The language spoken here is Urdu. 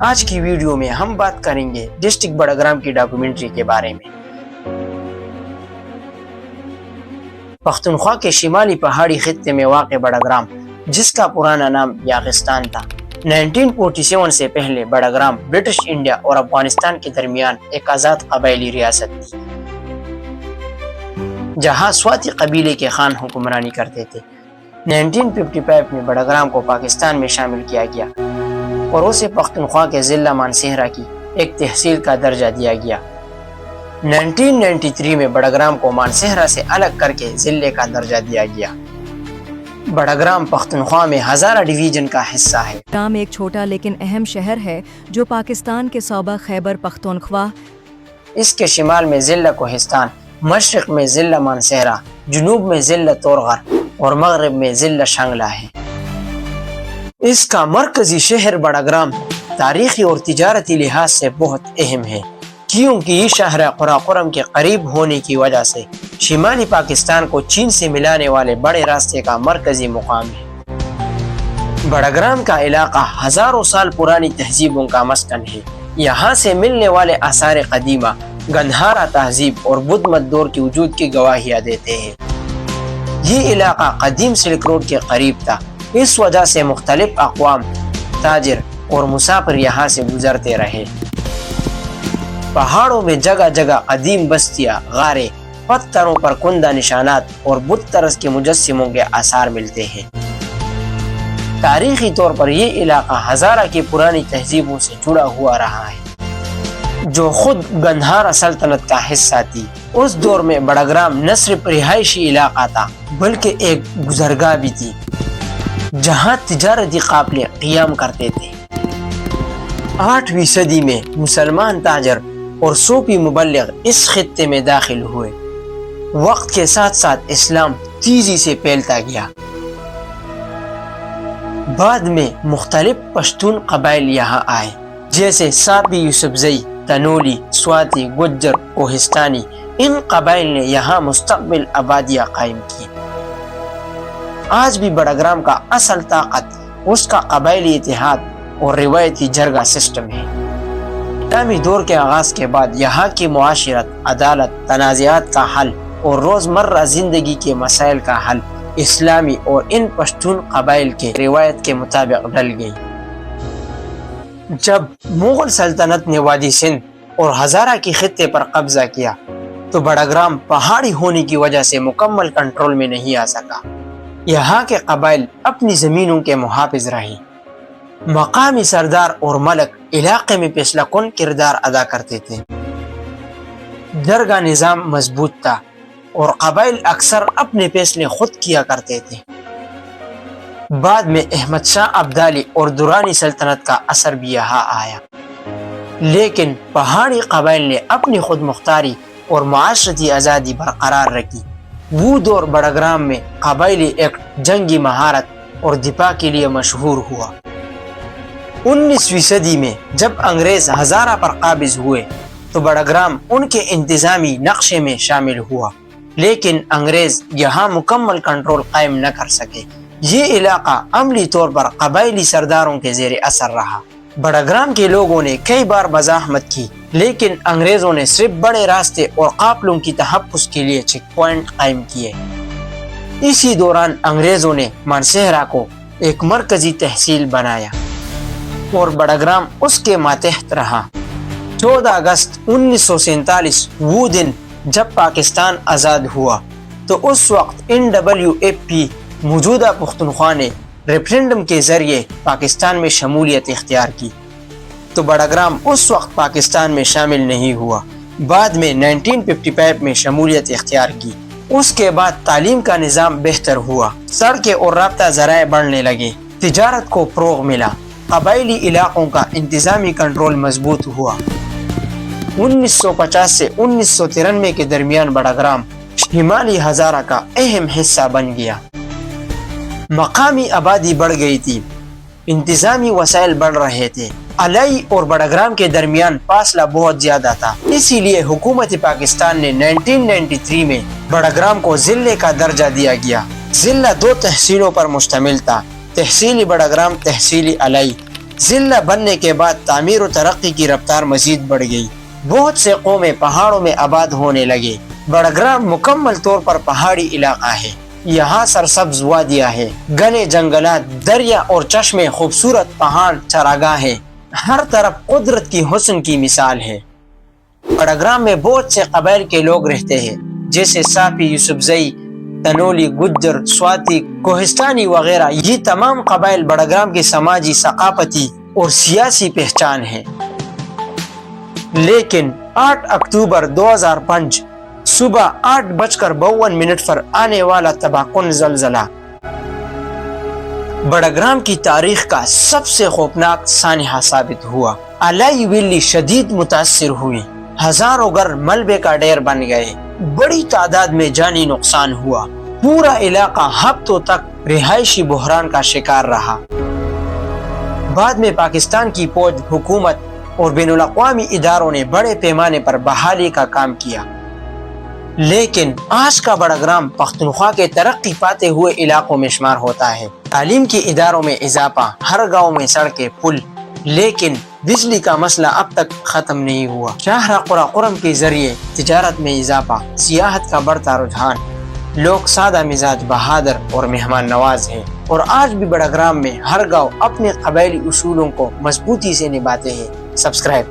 آج کی ویڈیو میں ہم بات کریں گے ڈسٹرکٹ بڑگرام کی ڈاکومنٹری کے بارے میں۔ پختونخوا کے شمالی پہاڑی خطے میں واقع بڑگرام، جس کا پرانا نام یاغستان تھا، 1947 سے پہلے بڑگرام برٹش انڈیا اور افغانستان کے درمیان ایک آزاد قبائلی ریاست تھی، جہاں سواتی قبیلے کے خان حکمرانی کرتے تھے۔ 1955 میں بڑگرام کو پاکستان میں شامل کیا گیا اور اسے پختونخوا کے ضلع مانسہرہ کی ایک تحصیل کا درجہ دیا گیا۔ 1993 میں بڑگرام کو مانسہرہ سے الگ کر کے ضلع کا درجہ دیا گیا۔ بڑگرام پختونخوا میں ہزارہ ڈویژن کا حصہ ہے۔ بڑگرام ایک چھوٹا لیکن اہم شہر ہے جو پاکستان کے صوبہ خیبر پختونخوا، اس کے شمال میں ضلع کوہستان، مشرق میں ضلع مانسہرہ، جنوب میں ضلع تورغر اور مغرب میں ضلع شنگلہ ہے۔ اس کا مرکزی شہر بڑگرام تاریخی اور تجارتی لحاظ سے بہت اہم ہے، کیونکہ یہ شہر قراقرم کے قریب ہونے کی وجہ سے شمالی پاکستان کو چین سے ملانے والے بڑے راستے کا مرکزی مقام ہے۔ بڑگرام کا علاقہ ہزاروں سال پرانی تہذیبوں کا مسکن ہے۔ یہاں سے ملنے والے آثار قدیمہ گندھارا تہذیب اور بدھ مت دور کے وجود کی گواہیاں دیتے ہیں۔ یہ علاقہ قدیم سلک روڈ کے قریب تھا، اس وجہ سے مختلف اقوام، تاجر اور مسافر یہاں سے گزرتے رہے۔ پہاڑوں میں جگہ جگہ قدیم بستیاں، غاریں، پتھروں پر کندہ نشانات اور بت طرز کے مجسموں کے آثار ملتے ہیں۔ تاریخی طور پر یہ علاقہ ہزارہ کی پرانی تہذیبوں سے جڑا ہوا رہا ہے، جو خود گندھارا سلطنت کا حصہ تھی۔ اس دور میں بڑگرام نہ صرف رہائشی علاقہ تھا بلکہ ایک گزرگاہ بھی تھی، جہاں تجارتی قافلے قیام کرتے تھے۔ 8ویں صدی میں مسلمان تاجر اور صوفی مبلغ اس خطے میں داخل ہوئے۔ وقت کے ساتھ ساتھ اسلام تیزی سے پھیلتا گیا۔ بعد میں مختلف پشتون قبائل یہاں آئے، جیسے ساپی یوسفزئی، تنولی، سواتی، گجر، کوہستانی۔ ان قبائل نے یہاں مستقبل آبادیاں قائم کی۔ آج بھی بڑگرام کا اصل طاقت اس کا قبائلی اتحاد اور روایتی جرگہ سسٹم ہے۔ اسلامی دور کے آغاز کے بعد یہاں کی معاشرت، عدالت، تنازعات کا حل اور روزمرہ زندگی کے مسائل کا حل اسلامی اور ان پشتون قبائل کے روایت کے مطابق ڈل گئی۔ جب مغل سلطنت نے وادی سندھ اور ہزارہ کے خطے پر قبضہ کیا تو بڑگرام پہاڑی ہونے کی وجہ سے مکمل کنٹرول میں نہیں آ سکا۔ یہاں کے قبائل اپنی زمینوں کے محافظ رہے۔ مقامی سردار اور ملک علاقے میں فیصلہ کن کردار ادا کرتے تھے۔ جرگہ نظام مضبوط تھا اور قبائل اکثر اپنے فیصلے خود کیا کرتے تھے۔ بعد میں احمد شاہ ابدالی اور درانی سلطنت کا اثر بھی یہاں آیا، لیکن پہاڑی قبائل نے اپنی خود مختاری اور معاشرتی آزادی برقرار رکھی۔ وہ دور بڑگرام میں قبائلی ایکٹ، جنگی مہارت اور دفاع کے لیے مشہور ہوا۔ 19ویں صدی میں جب انگریز ہزارہ پر قابض ہوئے تو بڑگرام ان کے انتظامی نقشے میں شامل ہوا، لیکن انگریز یہاں مکمل کنٹرول قائم نہ کر سکے۔ یہ علاقہ عملی طور پر قبائلی سرداروں کے زیر اثر رہا۔ بڑگرام کے لوگوں نے کئی بار مزاحمت کی، لیکن انگریزوں نے صرف بڑے راستے اور قافلوں کی تحفظ کے لیے چیک پوائنٹ قائم کیے۔ اسی دوران انگریزوں نے مانسہرہ کو ایک مرکزی تحصیل بنایا اور بڑگرام اس کے ماتحت رہا۔ 14 اگست 1947 وہ دن جب پاکستان آزاد ہوا تو اس وقت NWFP موجودہ پختونخوا نے ریفرنڈم کے ذریعے پاکستان میں شمولیت اختیار کی، تو بڑگرام اس وقت پاکستان میں شامل نہیں ہوا۔ بعد میں 1955 میں شمولیت اختیار کی۔ اس کے بعد تعلیم کا نظام بہتر ہوا، سڑکیں اور رابطہ ذرائع بڑھنے لگے، تجارت کو فروغ ملا، قبائلی علاقوں کا انتظامی کنٹرول مضبوط ہوا۔ 1950 سے 1993 کے درمیان بڑگرام شمالی ہزارہ کا اہم حصہ بن گیا۔ مقامی آبادی بڑھ گئی تھی، انتظامی وسائل بڑھ رہے تھے، علائی اور بڑگرام کے درمیان فاصلہ بہت زیادہ تھا۔ اسی لیے حکومت پاکستان نے 1993 میں بڑگرام کو ضلع کا درجہ دیا گیا۔ ضلع 2 تحصیلوں پر مشتمل تھا، تحصیلی بڑگرام، تحصیلی علائی۔ ضلع بننے کے بعد تعمیر و ترقی کی رفتار مزید بڑھ گئی. بہت سے قومیں پہاڑوں میں آباد ہونے لگے. بڑگرام مکمل طور پر پہاڑی علاقہ ہے. یہاں سرسبز وادیاں ہیں، گھنے جنگلات، دریا اور چشمے، خوبصورت پہاڑ چراگاہ ہیں. ہر طرف قدرت کی حسن کی مثال ہے. بڑگرام میں بہت سے قبائل کے لوگ رہتے ہیں، جیسے ساپی، یوسفزئی، تنولی، گجر، سواتی، کوہستانی وغیرہ. یہ تمام قبائل بڑگرام کی سماجی، ثقافتی اور سیاسی پہچان ہے. لیکن 8 اکتوبر 2005 صبح 8:52 پر آنے والا تباہ کن زلزلہ بڑگرام کی تاریخ کا سب سے خوفناک سانحہ ثابت ہوا. الائی ویلی شدید متاثر ہوئی، ہزاروں گھر ملبے کا ڈھیر بن گئے، بڑی تعداد میں جانی نقصان ہوا. پورا علاقہ ہفتوں تک رہائشی بحران کا شکار رہا. بعد میں پاکستان کی فوج، حکومت اور بین الاقوامی اداروں نے بڑے پیمانے پر بحالی کا کام کیا. لیکن آج کا بڑگرام پختونخوا کے ترقی پاتے ہوئے علاقوں میں شمار ہوتا ہے. تعلیم کے اداروں میں اضافہ، ہر گاؤں میں سڑکیں، پل. لیکن بجلی کا مسئلہ اب تک ختم نہیں ہوا. شاہراہ قرى قرم کے ذریعے تجارت میں اضافہ، سیاحت کا بڑھتا رجحان. لوگ سادہ مزاج، بہادر اور مہمان نواز ہیں. اور آج بھی بڑگرام میں ہر گاؤں اپنے قبائلی اصولوں کو مضبوطی سے نبھاتے ہیں. سبسکرائب